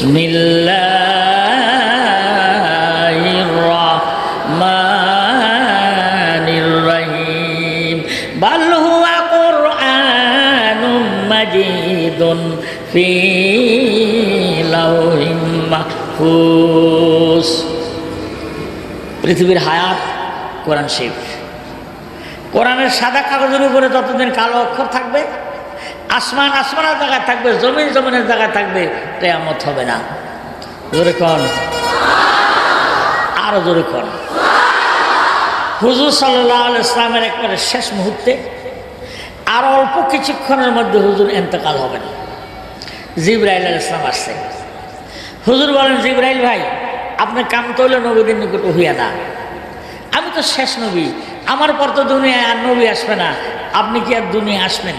বিসমিল্লাহির রহমানির রহিম বাল হুয়া কুরআনুম মাজিদুন ফি লাওহিম মাহফুজ। পৃথিবীর হায়াত কোরআন শরীফ। কোরআনের সাদা কাগজের উপরে যতদিন কালো অক্ষর থাকবে, আসমান আসমানের জায়গায় থাকবে, জমিন জমিনের জায়গায় থাকবে, কিয়ামত হবে না। জোরে কোন, আরো জোরে কোন। হুজুর সাল্লাল্লাহু আলাইহি ওয়াসাল্লামের একবারে শেষ মুহূর্তে আর অল্প কিছুক্ষণের মধ্যে হুজুর ইন্তেকাল হবেন। জিবরাইল আলাইহিস সালাম আসছে। হুজুর বলেন, জিবরাইল ভাই, আপনি কাম তৈলে নবীদের নিকট হইয়া না, আমি তো শেষ নবী, আমার পর তো দুনিয়ায় আর নবী আসবে না, আপনি কি আর দুনিয়া আসবেন?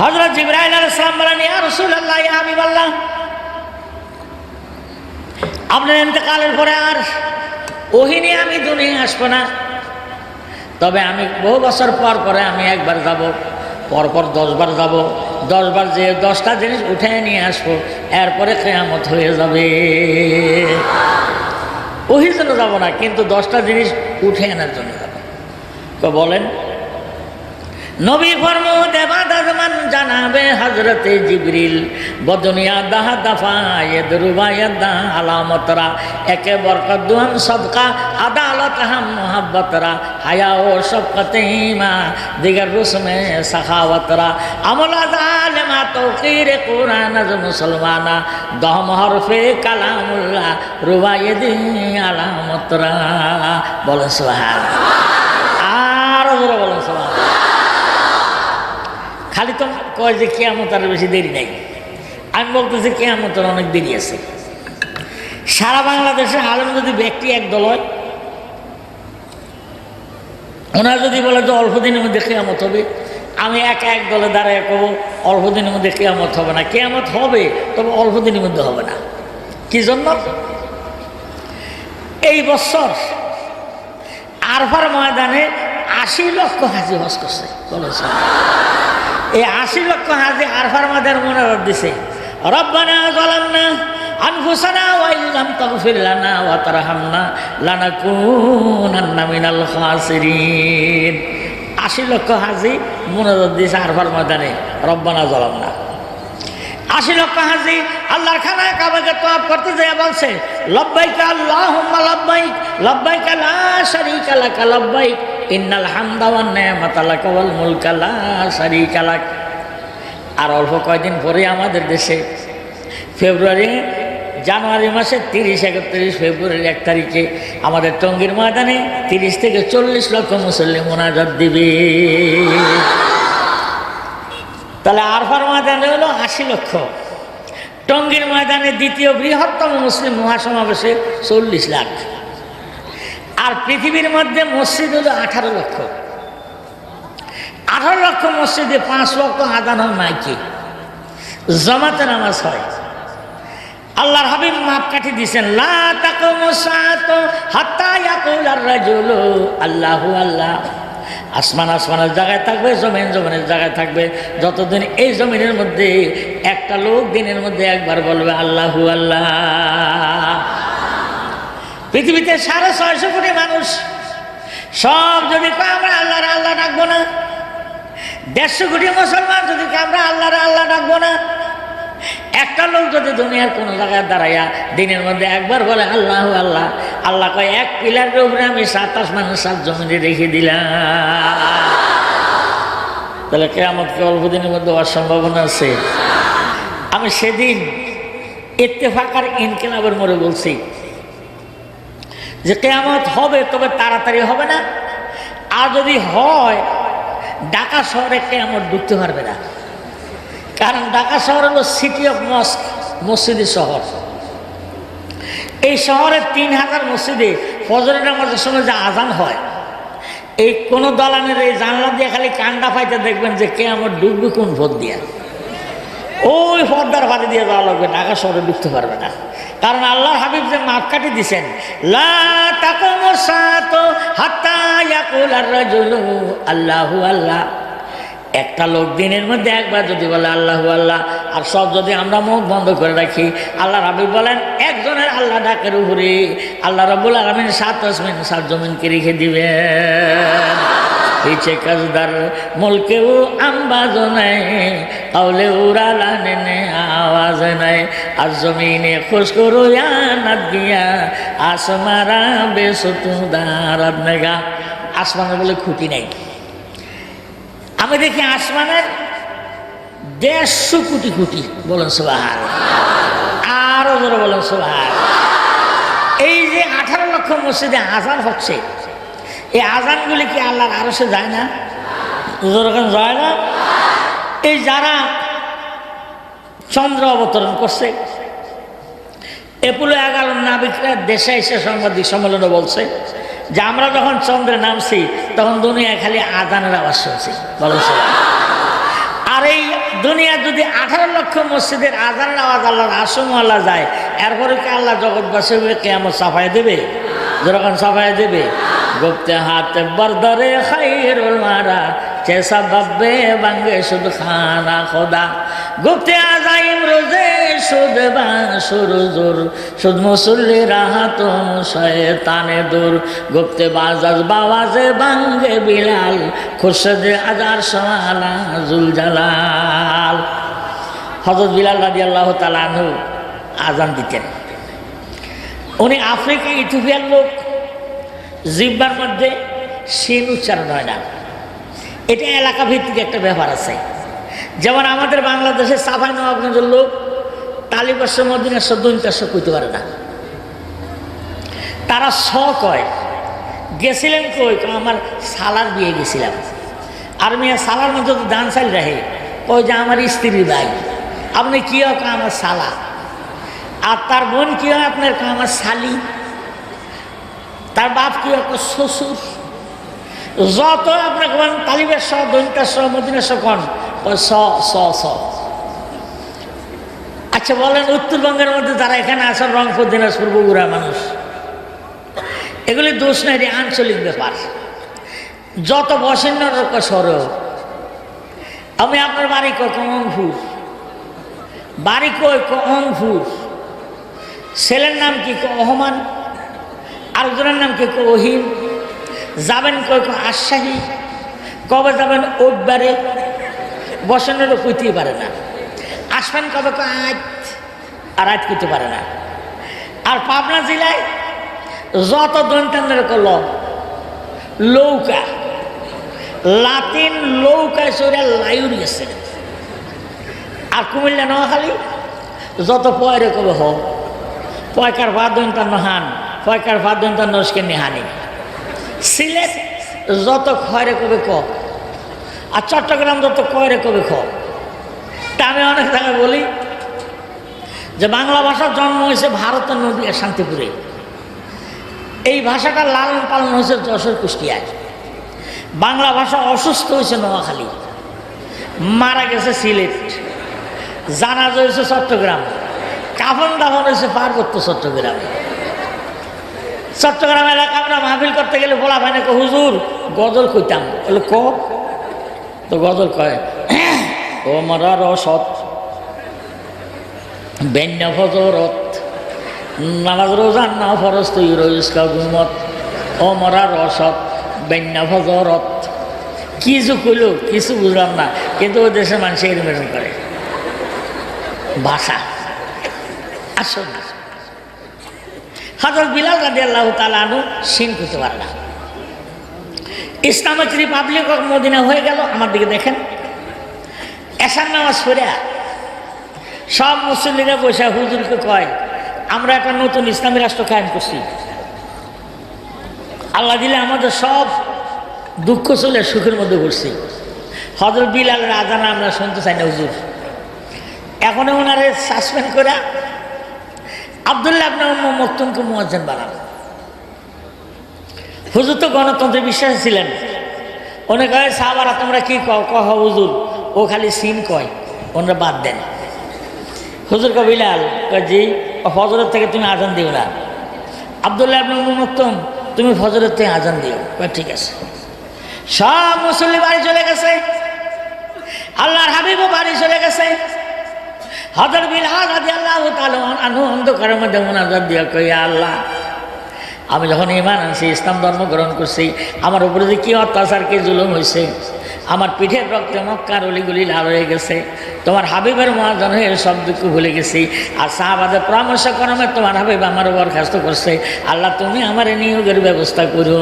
হযরত জিবরাইল আলাইহিস সালাম বলেন, ইয়া রাসূলুল্লাহ, ইয়া হাবিবাল্লাহ, আপনার ইন্তেকালের পরে আর ওহী নিয়ে আমি দুনিয়ায় আসবো না, তবে আমি বহু বছর পর পরে আমি একবার যাব, পরপর 10 বার যাব, 10 বার যে 10টা জিনিস উঠে নিয়ে আসবো, এরপরে কিয়ামত হয়ে যাবে। ওহীর জন্য যাব না, কিন্তু 10টা জিনিস উঠে আনার জন্য যাব। তো বলেন, নবী ফরমাদ এবাদতমান জানাবে হযরতে জিবরিল বদনিয়া দাহা দাফা ইদরুবায়াদা আলামতরা একে বরকত দুয়াম সদকা আদালত হাম মুহাব্বতরা হায়া ও শফকতিমা দিগার রুসমে সাখাওয়াতরা আমলা জালেমা তৌকির কুরআন আজ মুসলমানা দহম হরফে কালামুল্লাহ রুবায়েদি আলামতরা। বলেন সুবহানাল্লাহ, আর জোরে বলেন সুবহানাল্লাহ। খালি তো কয় যে কিয়ামত আর বেশি দেরি নাই, আমি বলতেছি কিয়ামতের অনেক দেরি আছে। সারা বাংলাদেশের আলেম যদি ব্যক্তি একদল হয়, ওনারা যদি বলে যে অল্প দিনের মধ্যে কিয়ামত হবে, আমি একা এক দলে দাঁড়ায় কব অল্প দিনের মধ্যে কিয়ামত হবে না। কিয়ামত হবে, তবে অল্প দিনের মধ্যে হবে না। কি জন্য? এই বছর আরফার ময়দানে 80 লক্ষ হাজি হজ করছে। বলেছে এই 80 লক্ষ হাজি আরফার ময়দানে মোনাজাত দিছে, রব্বানা যালামনা আনফুসানা ওয়া ইল্লাম তাগফির লানা ওয়া তারহামনা লানাকুনান্না মিনাল খাসিরিন। 80 লক্ষ হাজি মোনাজাত দিছে আরফার ময়দানে, রব্বানা যালামনা। 80 লক্ষ হাজি আল্লাহর খানায় কাবাকে তওয়াফ করতে যায় বলছে, লব্বাইক আল্লাহুম্মা লব্বাইক লব্বাইক লা শারীকা লাক লব্বাইক ইন্নাল হামদা ওয়ান নি'মাতা লাক ওয়াল মুলকা লা শারীকা লাক। আর অল্প কয়েকদিন পরে আমাদের দেশে জানুয়ারি মাসের 30, 31 ফেব্রুয়ারির 1 তারিখে আমাদের টঙ্গীর ময়দানে 30 থেকে 40 লক্ষ মুসল্লি মোনাজাত দিবে। তাহলে আরফার ময়দানে হলো 80 লক্ষ, টঙ্গীর ময়দানে দ্বিতীয় বৃহত্তম মুসলিম মহাসমাবেশে 40 লাখ, আর পৃথিবীর মধ্যে মসজিদ হলো 18 লক্ষ। 18 লক্ষ মসজিদে 5 লক্ষ আযান হয় মাইকে, জামাতে নামাজ হয়। আল্লাহর হাবিব মাপকাঠি দিয়েছেন, লা তাকুমুস সাআতু হাত্তা ইয়াকুলার রাজুলু আল্লাহু আল্লাহ। আসমান আসমানের জায়গায় থাকবে, জমিন জমিনের জায়গায় থাকবে, যতদিন এই জমিনের মধ্যে একটা লোক দিনের মধ্যে একবার বলবে আল্লাহু আল্লাহ। পৃথিবীতে 650 কোটি মানুষ, সব যদি আমরা আল্লাহর আল্লাহ ডাকবো না, 150 কোটি মুসলমান যদি আমরা আল্লাহর আল্লাহ ডাকবো না, একটা লোক যদি দুনিয়ার কোন জায়গায় দাঁড়াইয়া দিনের মধ্যে একবার বলে আল্লাহু আল্লাহ, আল্লাহ কয় এক পিলারের উপরে আমি 7 আসমান 7 জমিনে রেখে দিলাম। তাহলে কিয়ামতকে অল্প দিনের মধ্যে হওয়ার সম্ভাবনা আছে। আমি সেদিন ইত্তেফাক আর ইনকিলাবের মোড়ে বলছি যে কিয়ামত হবে, তবে তাড়াতাড়ি হবে না। আর যদি হয়, ঢাকা শহরে কিয়ামত ঢুকতে পারবে না, কারণ ঢাকা শহর হলো সিটি অফ মস্ক, মসজিদের শহর। এই শহরের 3000 মসজিদে ফজরের নামাজের সময় যে আজান হয়, এই কোন দলানের এই জানলা দিয়ে খালি কান্ডা পাইতে দেখবেন যে কিয়ামত ঢুকবে কোন পথ দিয়া, ওই পর্দার বাড়ি দিয়ে যাওয়া লাগবে, ঢাকা শহরে ঢুকতে পারবে না। কারণ আল্লাহর হাবিব যে মাপকাঠি দিছেন, লা তাকুমুস সাআতু হাত্তা ইয়াকুলার রাজুলু আল্লাহু আল্লাহ। একটা লোক দিনের মধ্যে একবার যদি বলে আল্লাহু আল্লাহ, আর সব যদি আমরা মুখ বন্ধ করে রাখি, আল্লাহ রাব্বি বলেন একজনের আল্লাহ ডাকের উপরে আল্লাহ রাব্বুল আলামিন 7 আসমান 7 জমিনকে রেখে দিবেন। पीछे कसदर मुल्के वो आवाज नहीं, कौले उड़ालाने ने आवाज नहीं, आज जमीने खुश करो या नद गया आसमारा बेसुतुदार नेगा। आसमान बोले खुटी नहीं, हमें देखिए आसमान 150 कोटी कोटी बोलें सुबहान, आरो जरा बोलें सुबहान। এই যে 18 লক্ষ মসজিদে আযান হচ্ছে, এই আযানগুলি কি আল্লাহর আরশে যায় না? যখন যায় না, এই যারা চন্দ্র অবতরণ করছে, এপোলো 11 নাবিকরা দেশে এসে সাংবাদিক সম্মেলনে বলছে যে আমরা যখন চন্দ্রে নামছি তখন দুনিয়ায় খালি আযানের আওয়াজ শুনছি, বলেন আর এই দুনিয়া যদি 18 লক্ষ মসজিদের আযানের আওয়াজ আল্লাহর আরশে আল্লাহ যায়, এরপরে কি আল্লাহ জগৎবাসী কিয়ামত সাফায় দেবে? যখন সাফায় দেবে, गुप्ते हाथ बरदरे खैरुल मारा जैसा बब्बे बंगे शुद खाना खुदा, गुप्ते आजाइम रोजे शुद बाशुरुजुर शुद मुसल्ली रहा तुम शैताने दूर, गुप्ते बाजज बावाजे बंगे बिलाल खुर्शद अजार शवाला जुल जलाल। हजरत बिलाल रादियाल्लाहु ताआला अन्हु आजान दितेन। उन्हें आफ्रिका इथियोपियार लोक জিহ্বার মধ্যে শিন উচ্চারণ হয় না, এটা এলাকা ভিত্তিক একটা ব্যাপার আছে। যেমন আমাদের বাংলাদেশের সাফাই নবাবগঞ্জের লোক তালিবাস মদিনার দৈন্তাস কইতে পারে না, তারা স কয়। গেছিলেন কই? আমার সালার বিয়ে গেছিলাম। আর মেয়ে সালার মধ্যে তো দান চাল রাখে, কই যে আমার স্ত্রীর ভাই। আপনি কি হয়? আমার সালা। আর তার বোন কি হয় আপনার? আমার শালি। তার বাপ কি শ্বশুর। যত আপনার কোন তালিবের স দৈন্তার স মদিনার স কন স স স। আচ্ছা বলেন, উত্তরবঙ্গের মধ্যে যারা এখানে আসেন, রংপুর দিনাজপুর বগুড়া মানুষ, এগুলি দোষ নাই, এটি আঞ্চলিক ব্যাপার। যত বসেন সর, আমি আপনার বাড়ি কংফুর, বাড়ি কই কংফুর, ছেলের নাম কি রহমান, আরেকজনের নাম কি ওহিম, যাবেন কই আশাহী, কবে যাবেন ওটবারে, বসানোরও কইতেই পারে না। আসবেন কবে আজ, আর আজ কইতে পারে না। আর পাবনা জেলায় যত দন্তানের কল লৌকা, লাতিন লৌকায় চড়ে লাইউর গেছে। আর কুমিল্লা নোয়াখালী যত পয়রে কবে হ, পয়কার ভাত দন্তান্ন হান, পয়কার ভাত দন্তান্ন নস্কে নেহানি। সিলেট যত খয়রে কবে ক, আর চট্টগ্রাম যত কয়রে কবে খ। তা আমি অনেক জায়গায় বলি যে বাংলা ভাষার জন্ম হয়েছে ভারতের নদীয়া শান্তিপুরে, এই ভাষাটা লালন পালন হয়েছে যশোর কুষ্টিয়ায়। বাংলা ভাষা অসুস্থ হয়েছে নোয়াখালী, মারা গেছে সিলেট, জানাজা হয়েছে চট্টগ্রাম, কাফন দাফন হয়েছে পার্বত্য চট্টগ্রামে। চট্টগ্রাম এলাকা আমরা মাহফিল করতে গেলে বলা ভাই না হুজুর গজল কইতাম, বলে ক তো গজল কয় ও মরা রসত বেন্যা ফজরত নামাজ রোজান না ফরজ তুই রইসকা গুমত ও মরা রসত বেন্যা ফজরত। কিছু কইল কিছু বুঝলাম না, কিন্তু ওই দেশের মানুষ এরকম এরকম করে ভাষা। আসুন, হযরত বিলাল রাদিয়াল্লাহু তাআলা আনহু শিন করতে পারে না। ইসলামিক রিপাবলিক অফ মদিনা হয়ে গেল। আমার দিকে দেখেন, এশার নামাজ পড়ে সব মুসল্লিরা বসে হুজুরকে কয় আমরা একটা নতুন ইসলামী রাষ্ট্র কায়েম করছি, আল্লাহ দিলে আমাদের সব দুঃখ চলে সুখের মধ্যে করছি। হযরত বিলালের আযান আমরা শুনতে চাই না হুজুর, এখন ওনারে সাসপেন্ড করে আব্দুল্লাহ ইবনে উম্মে মাকতুমকে মুয়াজ্জিন বানানো। হুজুর তো গণতন্ত্রে বিশ্বাসী ছিলেন। উনি কয় সাহাবারা তোমরা কি কহ হুজুর, ও খালি সিন কয়, ওনারা বাদ দেন। হুজুর কয় বিলাল কয় জি, ফজরের থেকে তুমি আজান দিও না। আব্দুল্লাহ ইবনে উম্মে মাকতুম তুমি ফজরের থেকে আজান দিও। কয় ঠিক আছে। সব মুসল্লি বাড়ি চলে গেছে। আল্লাহর হাবিবও বাড়ি চলে গেছে। হযরত বিলাল রাদিয়াল্লাহু তাআলা আনহু অন্ধকারের মধ্যে মুনাজাত দিয়া কই, আল্লাহ, আমি যখন ঈমান আনছি, ইসলাম ধর্ম গ্রহণ করছি, আমার উপরে যে কি অত্যাচার, কি জুলুম হয়েছে, আমার পিঠের রক্তে মক্কার অলিগুলি লাল হয়ে গেছে, তোমার হাবিবের মুয়াজ্জিন হয়ে সব দুঃখ ভুলে গেছি। আর সাহাবাদের পরামর্শ ক্রমে তোমার হাবিব আমার বরখাস্ত করছে। আল্লাহ, তুমি আমার নিয়োগের ব্যবস্থা করো।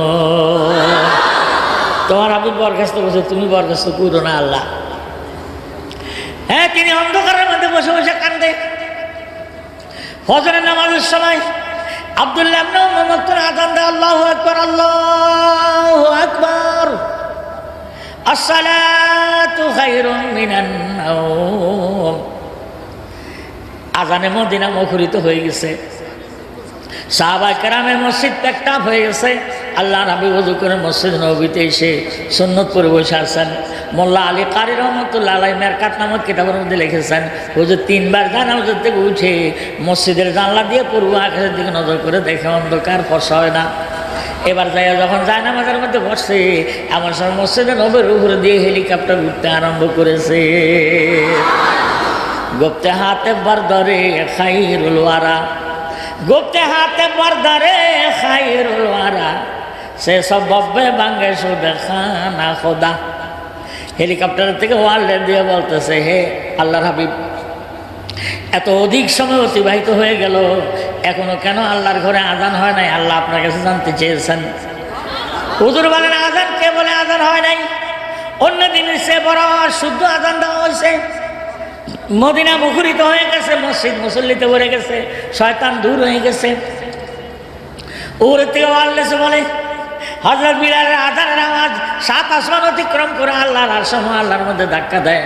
তোমার হাবিব বরখাস্ত করছে, তুমি বরখাস্ত করো না আল্লাহ। হ্যাঁ, তিনি অন্ধকারের মধ্যে বসে বসে কান্দে। ফজরের নামাজের সময় আব্দুল্লাহ ইবনে উম্মে মাকতুম আযান দেয়, আল্লাহু আকবার, আল্লাহু আকবার, আসসালাতু খায়রুম মিনান নাওম। আজানে মদিনা মুখরিত হয়ে গেছে। সাহাবায়ে কেরামের মসজিদ প্যাকটাপ হয়ে গেছে। আল্লাহর হাবিব ওযু করে মসজিদ নববীতে এসে সুন্নত পড়ে বসে আছেন। মোল্লা আলী কারি রহমতুল্লাহ আলাইহি মেরকাত নামক কিতাবের মধ্যে লিখেছেন, হুজুর 3 বার জানাজার থেকে উঠে মসজিদের জানলা দিয়ে পূর্ব আকাশের দিকে নজর করে দেখে অন্ধকার, ফর্সা হয় না। এবার যাই যখন জায়নামাজের মধ্যে বসছে, এমন সময় মসজিদের নবীর উপরে দিয়ে হেলিকপ্টার উঠতে আরম্ভ করেছে। গুপ্তে হাতে বরদরে খাইরুল ওয়ারা, গুপ্তে হাতে বরদরে খাইরুল ওয়ারা, সে সব বব্বে বাঙ্গে সুদে খানা খোদা। হেলিকপ্টারের থেকে ওয়ার্ল্ডে দিয়ে বলতেছে, হে আল্লাহর হাবিব, এত অধিক সময় অতিবাহিত হয়ে গেল, এখনো কেন আল্লাহর ঘরে আজান হয় নাই? আল্লাহ আপনার কাছে জানতে চেয়েছেন। হুজুর বলেন, আজান কে বলে আজান হয় নাই? অন্য দিনের সে বড় শুদ্ধ আজান দেওয়া হয়েছে। মদিনা মুখরিত হয়ে গেছে, মসজিদ মুসল্লিতে ভরে গেছে, শয়তান দূর হয়ে গেছে। উপরের থেকে আল্লাহ বলে, হযরত বিলালের আজানের আওয়াজ 7 আসমান অতিক্রম করে আল্লাহর আরশ আল্লাহর মধ্যে ধাক্কা দেয়।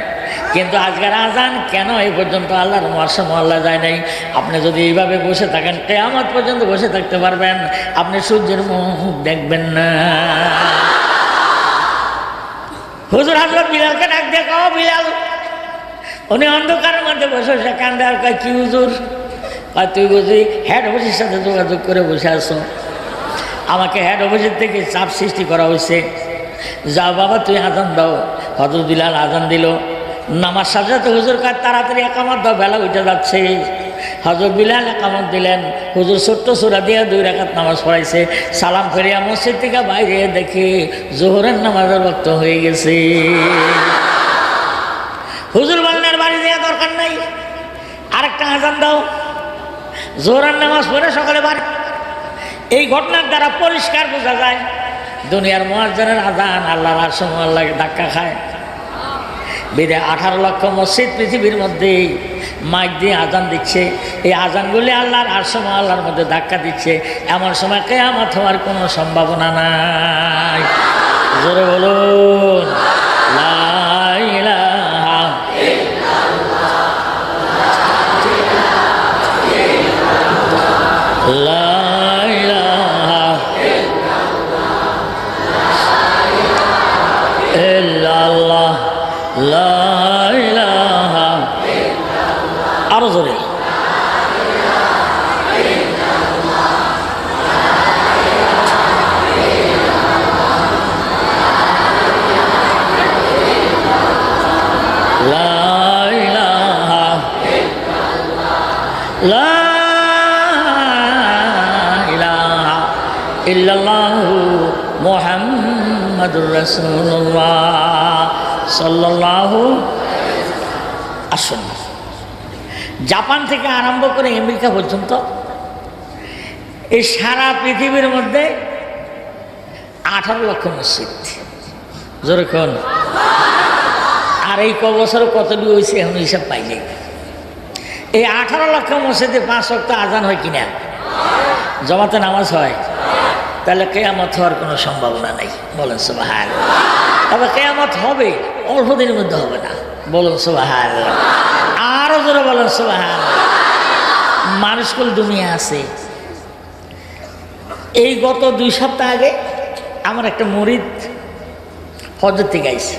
কিন্তু আজকের আজান কেন এই পর্যন্ত আল্লাহর আরশ আল্লাহ যায় নাই? আপনি যদি এইভাবে বসে থাকেন, কিয়ামত পর্যন্ত বসে থাকতে পারবেন, আপনি সূর্যের মুখ দেখবেন না। হুজুর হযরত বিলালকে ডাক দিয়ে কও, বিলাল। উনি অন্ধকারের মধ্যে বসে বসে কান্দে আর কয়, কি হুজুর? কয়, তুই বুঝি হেড অফিসের সাথে যোগাযোগ করে বসে আছো? আমাকে হেড অফিসের থেকে চাপ সৃষ্টি করা হয়েছে। যাও বাবা, তুই আজান দাও। হযরত বিলাল আজান দিল। নামাজ সাথে সাথে হুজুর কাজ তাড়াতাড়ি একামত দাও, বেলা উঠে যাচ্ছে। হযরত বিলাল একামত দিলেন। হুজুর ছোট্ট সূরা দিয়ে 2 রাকাত নামাজ পড়াইছে। সালাম ফিরিয়া মসজিদ থেকে বাইরে দেখে জোহরের নামাজের ওয়াক্ত হয়ে গেছে। হুজুর বললেন, বাড়ি দেওয়া দরকার নাই, আরেকটা আজান দাও। জোহরের নামাজ পড়ে সকালে বাড়ি। এই ঘটনার দ্বারা পরিষ্কার বোঝা যায়, দুনিয়ার মুয়াজ্জিনের আজান আল্লাহর আরশ আল্লাহকে ধাক্কা খায়। বিদে 18 লক্ষ মসজিদ পৃথিবীর মধ্যে মাইক দিয়ে আজান দিচ্ছে। এই আজানগুলি আল্লাহর আরশ আল্লাহর মধ্যে ধাক্কা দিচ্ছে। এমন সময় কিয়ামত হওয়ার কোনো সম্ভাবনা নাই। জোরে বলুন, লা ইলাহা ইল্লাল্লাহ, লা ইল্লাল্লাহ, লা ইলাহা, আরো জোরে, লা ইলাহা, লা ইলাহা ইল্লাল্লাহু মুহাম্মাদুর রাসূলুল্লাহ সাল্লাল্লাহু। আসুন, জাপান থেকে আরম্ভ করে আমেরিকা পর্যন্ত এই সারা পৃথিবীর মধ্যে 18 লক্ষ মসজিদ। যেরকম আর এই বছর কতটুকু হয়েছে এখন হিসাব পাইনি। এই 18 লক্ষ মসজিদে 5 ওয়াক্ত আজান হয় কিনা, জমাতে নামাজ হয়, তাহলে কিয়ামত হওয়ার কোনো সম্ভাবনা নেই। বলেন সুবহানাল্লাহ। তবে কিয়ামত হবে, অল্প দিনের মধ্যে হবে না। বলুন সুবহানাল্লাহ। আরো জোরে বলেন সুবহানাল্লাহ। মানুষকুল দুনিয়া আছে। এই গত 2 সপ্তাহ আগে আমার একটা মুরিদ হজরত থেকে আইছে।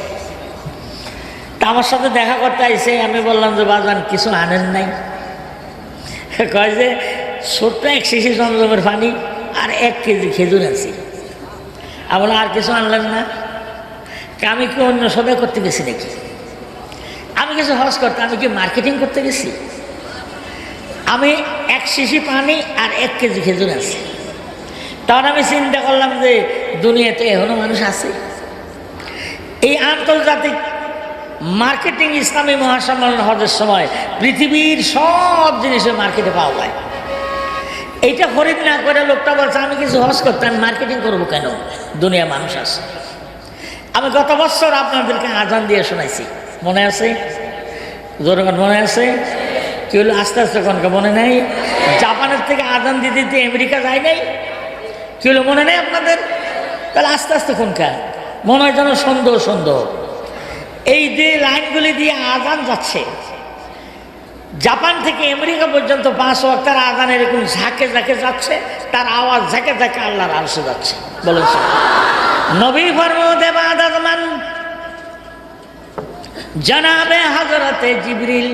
তা আমার সাথে দেখা করতে আইছে। আমি বললাম যে বাজান কিছু আনেন নাই? কয় যে ছোট্ট 1 শিশি জমজমের পানি আর 1 কেজি খেজুর আনছি। আমি বললাম, আর কিছু আনলেন না? আমি কি অন্য সবাই করতে গেছি নাকি? আমি কিছু হজ করতে, আমি কি মার্কেটিং করতে গেছি? আমি 1 শিশি পানি আর 1 কেজি খেজুর আছে। তখন আমি চিন্তা করলাম যে দুনিয়াতে এখনো মানুষ আছে। এই আন্তর্জাতিক মার্কেটিং ইসলামী মহাসম্মেলন হজের সময় পৃথিবীর সব জিনিসের মার্কেটে পাওয়া যায়। এইটা খরিদ না করে লোকটা বলছে আমি কিছু হজ করতে, আমি মার্কেটিং করবো কেন? দুনিয়া মানুষ আছে। আমি গত বছর আপনাদেরকে আজান দিয়ে শোনাইছি, মনে আছে? জোরে মনে আছে? কি হলো আস্তে আস্তে কোনকে মনে নাই? জাপানের থেকে আজান দিতে দিতে আমেরিকা যায় নাই? কি হলো মনে নেই আপনাদের? তাহলে আস্তে আস্তে কোনকা মনে হয় যেন সন্দেহ সন্দেহ। এই যে লাইনগুলি দিয়ে আজান যাচ্ছে, জাপান থেকে আমেরিকা পর্যন্ত 5 ওয়াক্তের আজান এরকম ঝাঁকে ঝাঁকে যাচ্ছে, তার আওয়াজ ঝাঁকে ঝাঁকে আল্লাহর আরশে যাচ্ছে। বলেন নবী ফরমাতে বাদাতমান জনাবে হযরতে জিবরিল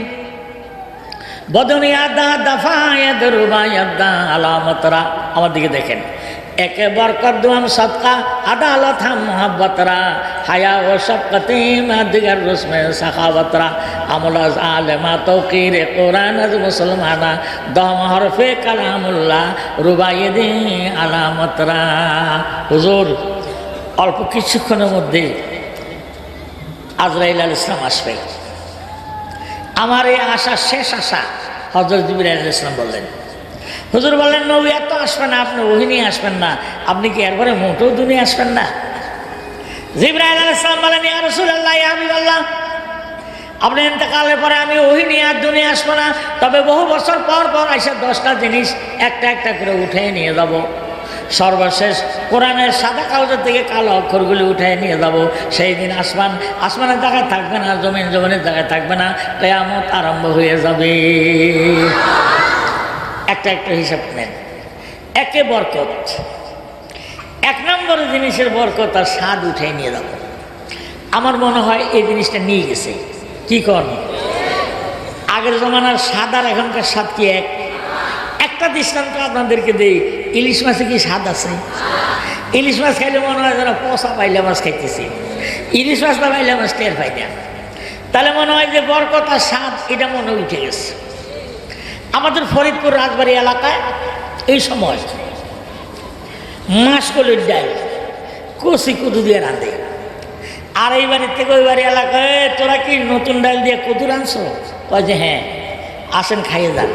বদনি আদা দাফায়াদ রুবায়াদা আলামতরা। আমার দিকে দেখেন, একে বরকত দুয়াম সদকা আদালত হাম মোহাব্বতরা হায়া ও শফকতে মাদিগার রসমে সাখাওয়াতরা আমলাজ আলেমা তৌকির কোরআন আজ মুসলমানা দম হরফে কালামুল্লাহ রুবাইদি আলামতরা। হুজুর অল্প কিছুক্ষণের মধ্যে আজরাইল আলাইহিস সালাম আসবে। আমার এই আশা শেষ আশা। হযরত জিবরাইল আলাইহিস সালাম বললেন, হুজুর বললেন নবী এত আসবেন না, আপনি ওহী নিয়ে আসবেন না, আপনি কি এরপরে মোটেও দুনিয়া আসবেন না? জিবরাইল আলাইহিস সালাম বলেন, ইয়া রাসূলুল্লাহ, ইয়া হাবিবাল্লাহ, আপনি ইন্তেকালের পরে আমি ওহী নিয়ে আর দুনিয়া আসবো না, তবে বহু বছর পর পর এসে 10টা জিনিস একটা একটা করে উঠে নিয়ে যাব। সর্বশেষ কোরআনের সাদা কাগজের থেকে কালো অক্ষরগুলি উঠে নিয়ে যাব। সেই দিন আসমানের জায়গায় থাকবে না, জমিনের জায়গায় থাকবে না, কিয়ামত আরম্ভ হয়ে যাবে। একটা একটা হিসাব নেন। একে বরকত, 1 নম্বর জিনিসের বরকত আর স্বাদ উঠে নিয়ে যাব। আমার মনে হয় এই জিনিসটা নিয়ে গেছে। কি কর, আগের জমানার স্বাদ আর এখনকার স্বাদ কি এক? একটা দৃষ্টান্ত আপনাদেরকে দিই, ইলিশ মাছে কি স্বাদ আছে? ইলিশ মাছ খাইলে মনে হয় যারা পচা পাইলা মাছ খাইতেছি, ইলিশ মাছ না পাইলা মাছ টের পাই না। তাহলে মনে হয় যে বরকত আর স্বাদ এটা মনে উঠে গেছে। আমাদের ফরিদপুর রাজবাড়ি এলাকায় এই সময় মাসকলির ডাল কচি কদু দিয়ে রাঁধে। আর এই বাড়ির থেকে ওই বাড়ি এলাকায়, তোরা কি নতুন ডাল দিয়ে কদু রাঁধছো? কয় যে হ্যাঁ, আসেন খাইয়ে যান।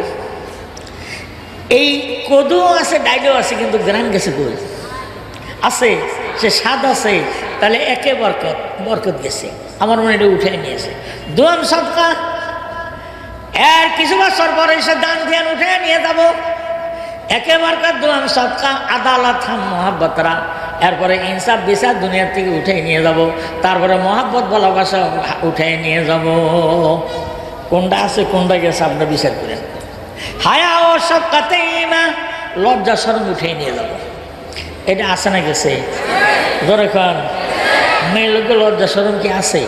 এই কদুও আছে, ডাইলও আছে, কিন্তু গ্রান গেছে কই আছে, সে স্বাদ আছে। তাহলে একে বরকত গেছে। আমার মনে এটা উঠে নিয়েছে। দুয়াম সদকা, এর কিছু বছর পরে সে দান ধ্যান উঠে নিয়ে যাবো। একে বরকত দুয়াম সদকা আদালত হাম মোহাব্বতরা, এরপরে ইনসাফ বিচার দুনিয়ার থেকে উঠে নিয়ে যাব। তারপরে মহাব্বত ভালোবাসা উঠে নিয়ে যাব। কোনটা আছে কোনটা গেছে আপনার বিচার করেন। হায়া ও শফকাতিনা, লজ্জা শরম উঠে নিয়ে যাব। এটা আছে না গেছে? ধরে খান মেয়ে লোকের লজ্জা শরম কি আছে?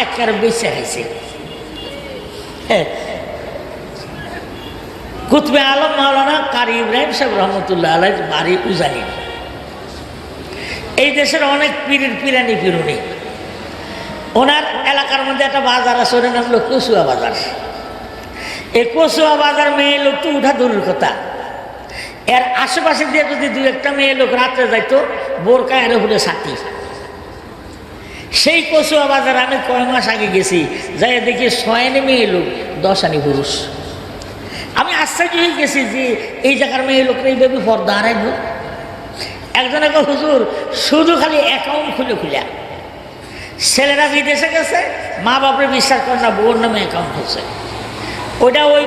একের বেঁচে খাইছে। কুতবে আলম মাওলানা কারি ইব্রাহিম সাহেব রহমতুল্লাহ আলাইহ বাড়ি উজানি। এই দেশের অনেক পীরের পিরানি পিরুনি। ওনার এলাকার মধ্যে একটা বাজার আছে, ওটার নাম হলো কচুয়া বাজার। এই কচুয়া বাজার মেয়ে লোক তো উঠা দূরের কথা, এর আশেপাশে দিয়ে যদি 2-1টা মেয়ে লোক রাত্রে যাইতো বোরকা এর উপরে ছাতি। সেই কচুয়া বাজার আমি কয় মাস আগে গেছি, যাই দেখি 6 আনি মেয়ে লোক 10 আনি পুরুষ। আমি আশ্চর্য হয়ে গেছি যে এই জায়গার মেয়ে লোকরা এইভাবে পর্দা হারাইব। একজনে কয় হুজুর শুধু খালি অ্যাকাউন্ট খুলে ছেলেরা বিদেশে গেছে, মা বাপরে বিশ্বাস করে না, বউর নামে অ্যাকাউন্ট খুলছে। ওইটা ওই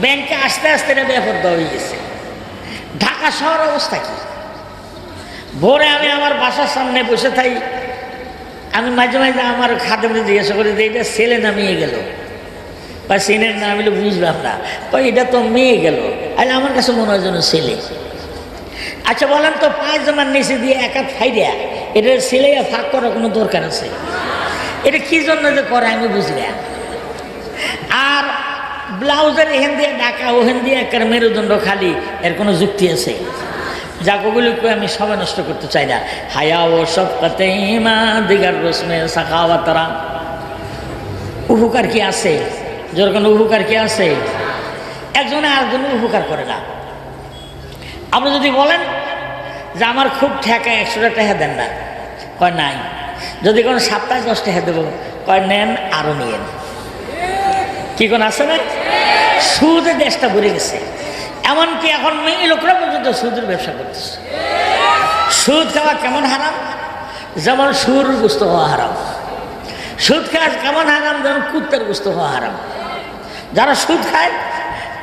ব্যাংকে আস্তে আস্তে এটা বেপর্দা হয়ে গেছে। ঢাকা শহর অবস্থা কি? ভোরে আমি আমার বাসার সামনে বসে থাকি, আমি মাঝে মাঝে আমার খাদেমকে জিজ্ঞাসা করি যে এটা ছেলে না মেয়ে গেল, বা ছেলের না আমি বুঝলাম না, এটা তো মেয়ে গেল। আর আমার কাছে মনে হয় যেন ছেলে। আচ্ছা বলেন তো, পায়জামার নিচে দিয়ে একা ফাইরিয়া এটা ছেলে ফাঁক করার কোনো দরকার আছে? এটা কি জন্য যে করে আমি বুঝি না। আর ব্লাউজের এখান দিয়ে ঢাকা, ওখান দিয়ে একটা মেরুদণ্ড খালি, এর কোনো যুক্তি আছে? যাগুলিকে আমি সবাই নষ্ট করতে চাই না। হায়া ও শফকাতে মা দিগার রসমে সাখাওয়াতরা, উপকার কি আছে? যেরকম উপকার কি আছে? একজনে আরেকজনের উপকার করে না। আপনি যদি বলেন যে আমার খুব ঠেকা 100 টাকা দেন না, কয় নাই। যদি কোনো সপ্তাহে 10 টাকা দেবো, কয় নেন আরো নিয়েন। কি কোন আছে না? সুদে দেশটা ভরে গেছে। এমনকি এখন মেয়ে লোকরা পর্যন্ত সুদের ব্যবসা করতেছে। সুদ খাওয়া কেমন হারাম? যেমন সুর গোস্ত হওয়া হারাম। সুদ খাওয়া কেমন হারাম? যেমন কুত্তার গোস্ত হওয়া হারাম। যারা সুদ খায়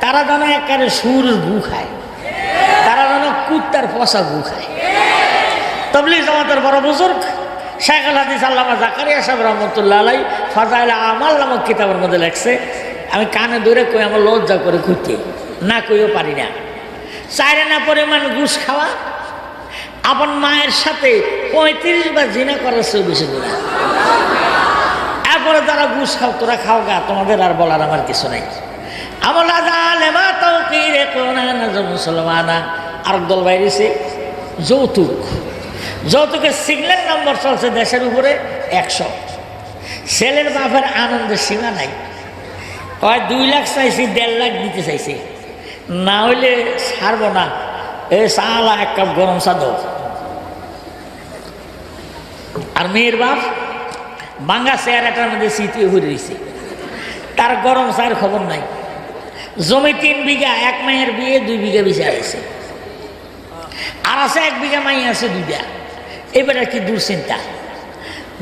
তারা যেন একেবারে সুর গু খায়, তারা যেন কুত্তার পচা গু খায়। তাবলীগ জামাতের বড় বুজুর্গ শাইখুল হাদিস আল্লামা জাকারিয়া সাহেব রহমতুল্লাহ আলাইহি ফাজাইল আমাল নামক কিতাবের মধ্যে লেখছে, আমি কানে ধরে কই আমার লজ্জা করে খুঁজতে না কইও পারি না। 4 আনা পরিমাণ ঘুষ খাওয়া, আপন মায়ের সাথে 35 বার জিনা করার চেয়ে বেশি গুনাহ। এরপরে যারা ঘুষ খাও তোরা খাও গা, তোমাদের আর বলার আমার কিছু নাই। আমলা জালেমা তাওকিরে কোরআন মুসলমানা। আর দল বাইরেছে যৌতুক। যৌতুকের সিগন্যাল নম্বর চলছে দেশের উপরে 100। ছেলের বাপের আনন্দের সীমা নাই। কয় 2 লাখ চাইছি, 1.5 লাখ দিতে চাইছে, না হইলে ছাড়ব না। সালা 1 কাপ গরম চা দাও। আর মেয়ের বাপ ভাঙ্গা চেয়ারাটার মধ্যে স্মৃতি ঘুরে দিছে, তার গরম চায়ের খবর নাই। জমি 3 বিঘা, 1 মায়ের বিয়ে 2 বিঘা বেশি আছে, আর আছে 1 বিঘা মাই আছে 2টা। এবারে কি দুশ্চিন্তা।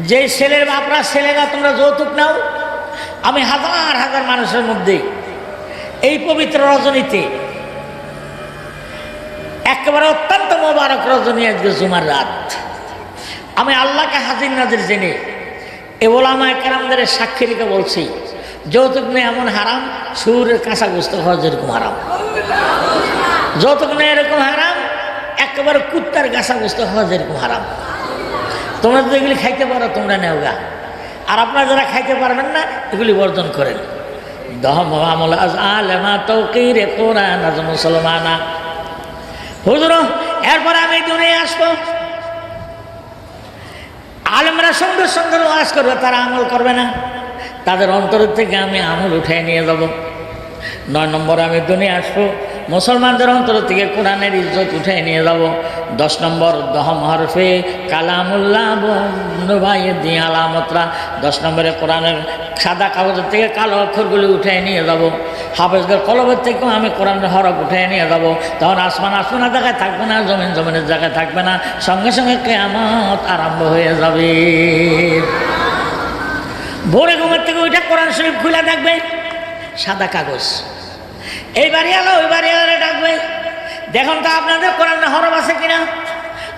যে ছেলের বাপরা ছেলেরা তোমরা যৌতুক নাও, আমি হাজার হাজার মানুষের মধ্যে এই পবিত্র রজনীতে একেবারে অত্যন্ত মোবারক রজনী, আজকে জুমার রাত, আমি আল্লাহকে হাজির নাজির জেনে এ ওলামায়ে কেরামদের সাক্ষী রেখে বলছি, যৌতুক নেই এমন হারাম, সুরের কাঁচা গোস্ত খাওয়া যেরকম হারাম। যৌতুক নেই এরকম হারাম, একেবারে কুত্তার কাঁচা গোস্ত খাওয়া যেরকম হারাম। তোমরা যদি এগুলি খাইতে পারো তোমরা নেও গা, আর আপনারা যারা খাইতে পারবেন না এগুলি বর্জন করেন। মুসলমানা হুজুর, এরপরে আমি দুনিয়ায় আসবো, আলেমরা সুন্দর সুন্দর ওয়াজ করবে, তারা আমল করবে না, তাদের অন্তরের থেকে আমি আমল উঠে নিয়ে যাব। 9 নম্বর, আমি দুনিয়া আসবো, মুসলমানদের অন্তর থেকে কোরআনের ইজ্জত উঠে নিয়ে যাব। 10 নম্বর, দহম হরফে কালামুল্লাহ দিয়ে আলামতরা, 10 নম্বরে কোরআনের সাদা কাগজের থেকে কালো অক্ষরগুলি উঠে নিয়ে যাব। হাফেজদের কলবের থেকেও আমি কোরআনের হরফ উঠে নিয়ে যাব। তখন আসমান আসমানের জায়গায় থাকবে না, জমিন জমিনের জায়গায় থাকবে না, সঙ্গে সঙ্গে কিয়ামত আরম্ভ হয়ে যাবে। ভোরে ঘুমের থেকে ওইটা কোরআন শরীফ খুলে দেখবে, সাদা কাগজ। এই বাড়িওয়ালা ওই বাড়িওয়ালা ডাকবে, দেখুন তো আপনাদের কোরআনের হরফ আছে কিনা।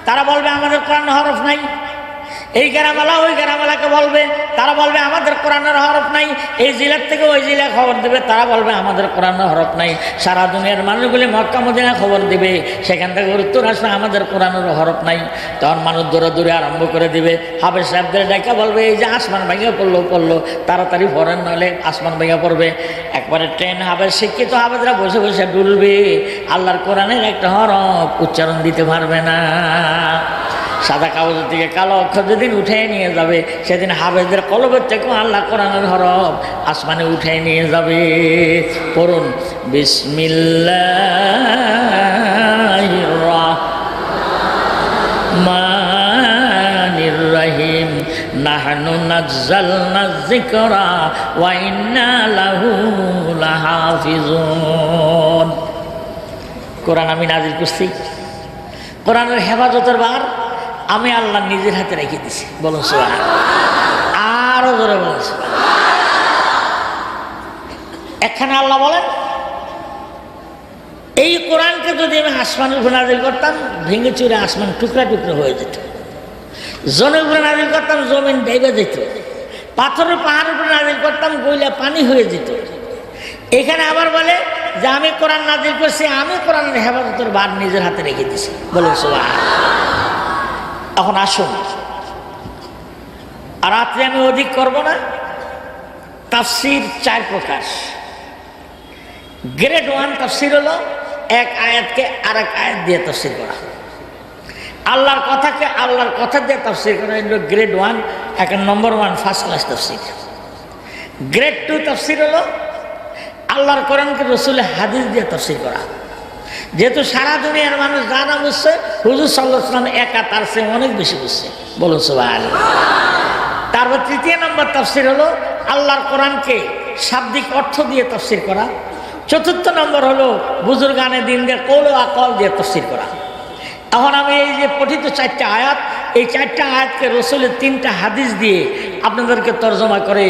তারা বলবে আমাদের কোরআনের হরফ নাই। এই গ্রামওয়ালা ওই গ্রামওয়ালাকে বলবে, তারা বলবে আমাদের কোরআনের হরফ নাই। এই জেলার থেকে ওই জেলায় খবর দেবে, তারা বলবে আমাদের কোরআনের হরফ নাই। সারা দুনিয়ার মানুষগুলি মক্কা মদিনা খবর দিবে, সেখান থেকে উত্তর আসবে আমাদের কোরআনের হরফ নাই। তখন মানুষ দূরে দূরে আরম্ভ করে দিবে। হাফেজ সাহেবদের ডাকা বলবে এই যে আসমান ভাঙিয়া পড়লো, তাড়াতাড়ি পড়েন, নাহলে আসমান ভাঙিয়া পড়বে। একবারে ট্রেন হাফেজ, শিক্ষিত হাফেজরা বসে বসে ডুলবে, আল্লাহর কোরআনের একটা হরফ উচ্চারণ দিতে পারবে না। সাদা কাগজের থেকে কালো অক্ষর যেদিন উঠে নিয়ে যাবে, সেদিন হাফেজদের কলবের থেকেও আল্লাহ কোরআনের হরফ আসমানে উঠে নিয়ে যাবে। পড়ুন, বিসমিল্লাহির রাহমানির রহিম, নাহনু নাজ্জালনায যিকরা ওয়া ইন্না লাহু লাহাফিজুন। কোরআন আমি নাজিল করছি, কোরআনের হেফাজতের বার আমি আল্লাহ নিজের হাতে রেখে দিছি। বলুন সুবহানাল্লাহ, আরো জোরে বলুন সুবহানাল্লাহ। এখানে আল্লাহ বলেন, এই কোরআনকে যদি আমি আসমানের উপরে নাজিল করতাম, ভেঙে চুরে আসমান টুকরা টুকরা হয়ে যেত। জমির উপরে নাজিল করতাম, জমিন ডেবে যেত। পাথরের পাহাড়ের উপরে নাজিল করতাম, গইলা পানি হয়ে যেত। এখানে আবার বলে যে আমি কোরআন নাজিল করছি, আমি কোরআনের হেফাজতের বার নিজের হাতে রেখে দিছি। বলুন সুবহানাল্লাহ। এখন আসুন, আর রাত্রে আমি অধিক করব না। তাফসির 4 প্রকার। গ্রেড 1 তাফসির হলো এক আয়াতকে আর এক আয়াত দিয়ে তাফসির করা, আল্লাহর কথাকে আল্লাহর কথা দিয়ে তাফসির করা। এগুলো গ্রেড 1, 1 নম্বর 1 ফার্স্ট ক্লাস তাফসির। গ্রেড 2 তাফসির হলো আল্লাহর কোরআনকে রসুলের হাদিস দিয়ে তাফসির করা। যেহেতু সারা দুনিয়ার মানুষ জানা বুঝছে, হুজুর সাল্লাল্লাহু আলাইহি ওয়াসাল্লাম একা তার চেয়ে অনেক বেশি বুঝছে, বলুন সুবহানাল্লাহ। তারপর তৃতীয় নম্বর তাফসির হলো আল্লাহর কোরআনকে শাব্দিক অর্থ দিয়ে তাফসির করা। চতুর্থ নম্বর হলো বুজুর্গানে দিন দিয়ে কৌল আকল দিয়ে তাফসির করা। এখন আমি এই যে পঠিত 4টা আয়াত, এই 4টা আয়াতকে রসুলের 3টা হাদিস দিয়ে আপনাদেরকে তর্জমা করে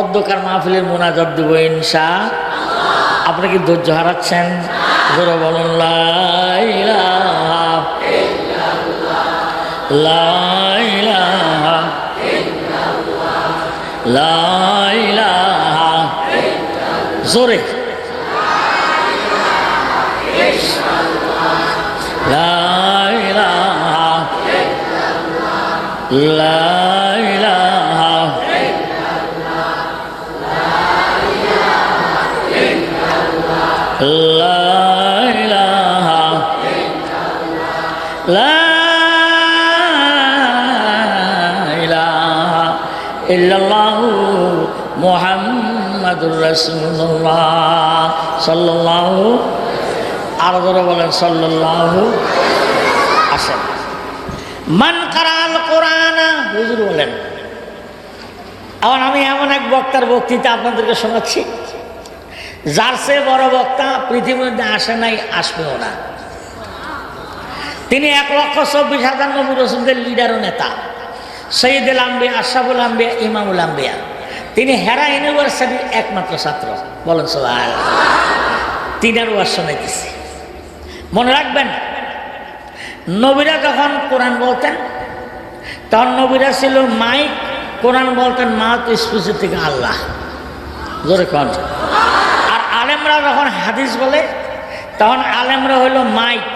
অধ্যকার মাহফিলের মুনাজাত দেব ইনশাআল্লাহ। আপনি কি ধৈর্য হারাচ্ছেন? জোরে বলুন লা ইলাহা ইল্লাল্লাহ, লা ইলাহা ইল্লাল্লাহ, লা ইলাহা ইল্লাল্লাহ, জোরে লা ইলাহা ইল্লাল্লাহ, লা ইলাহা ইল্লাল্লাহ, লা ইলাহা ইল্লাল্লাহ, লা ইলাহা ইল্লাল্লাহ মুহাম্মাদুর রাসূলুল্লাহ সাল্লাল্লাহু, আরো ধরে বলেন সাল্লাল্লাহু। আসেন, মান কারাল কোরআন, হুজুর বলেন। এখন আমি এমন এক বক্তার বক্তৃতা আপনাদেরকে শোনাচ্ছি, যার চেয়ে বড় বক্তা পৃথিবীর মধ্যে আসে নাই, আসবেও না। তিনি 1,24,000 নবী রাসূলদের লিডার ও নেতা, সৈয়দুল আম্বিয়া, আশরাফুল আম্বিয়া, ইমামুল আম্বিয়া। তিনি হেরা ইউনিভার্সিটির একমাত্র ছাত্র, বলেন সুবহানাল্লাহ। তিনার ওয়াজ শোনাইতেছি। মনে রাখবেন, নবীরা যখন কোরআন বলতেন তখন নবীরা ছিল মাইক, কোরআন বলতেন মাউথ স্পিচ থেকে আল্লাহ, জোরে কোন। আর আলেমরা যখন হাদিস বলে তখন আলেমরা হইল মাইক,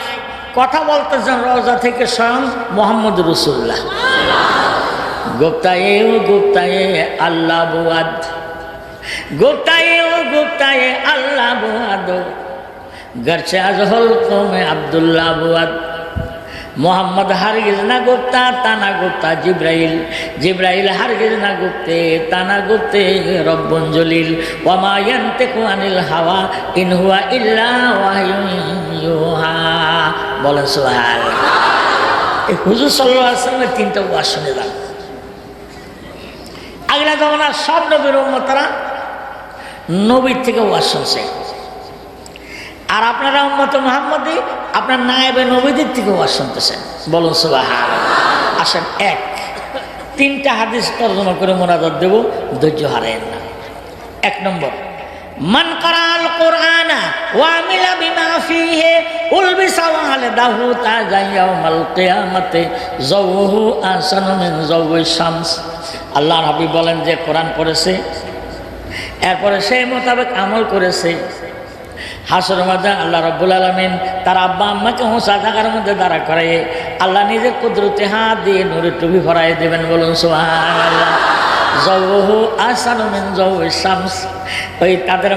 কথা বলতেছেন রওজা থেকে স্বয়ং মুহাম্মদ রাসূলুল্লাহ। গুপ্তায়ে ও গুপ্তায়ে আল্লাহ বুয়াদ, গুপ্তায়ে ও গুপ্তায়ে আল্লাহ বুয়াদ, গরচে আজহল কৌমে আব্দুল্লাহ বুয়াদ। মোহাম্মদ হারগিজ না গুপ্তা, তানা গুপ্তা জিব্রাইল, জিব্রাইল হারগিজ না গুপ্তে, তানা গুপ্তে রব্বুন জলিল। ওয়ামা ইয়ানতিকু আনিল হাওয়া ইন হুয়া ইল্লা ওয়াহয়ুন ইউহা, বলেন সুবহানাল্লাহ। এই হুজুর সাল্লাল্লাহু আলাইহি ওয়াসাল্লামের 3টা ওয়াজ শুনে যান। আগলা জমানার সব নবীর উম্মতরা নবীর থেকে ওয়াজ শুনছে, আর আপনারা উম্মতে মুহাম্মদী আপনার নায়েবে নবীদের থেকে ওয়াজ শুনতেছেন, বলুন সুবহানাল্লাহ। আসেন, 3টা হাদিস তর্জমা করে মুনাজাত দেব, ধৈর্য হারায়েন না। 1 নম্বর, মান কারাল কোরআনা ওয়া আমিলা বিমা ফীহি উলবিসা ওয়ালদাহু তাজা ইয়াউমাল কিয়ামাতি যাওহু আহসানু মিন যাওয়িশ শামস। আল্লাহর হাবিব বলেন, যে কোরআন পড়েছে এরপরে সেই মোতাবেক আমল করেছে, হাসরের মধ্যে আল্লাহ রাব্বুল আলামিন তার আব্বা আম্মাকে হোসা জায়গার মধ্যে দাঁড়া করায় আল্লাহ নিজের কুদরতে হাত দিয়ে নূরের টুপি ভরাই দেবেন, বলুন সুবহানাল্লাহ। যাওহু আহসানু মিন যাওয়িশ শামস, ওই তাদের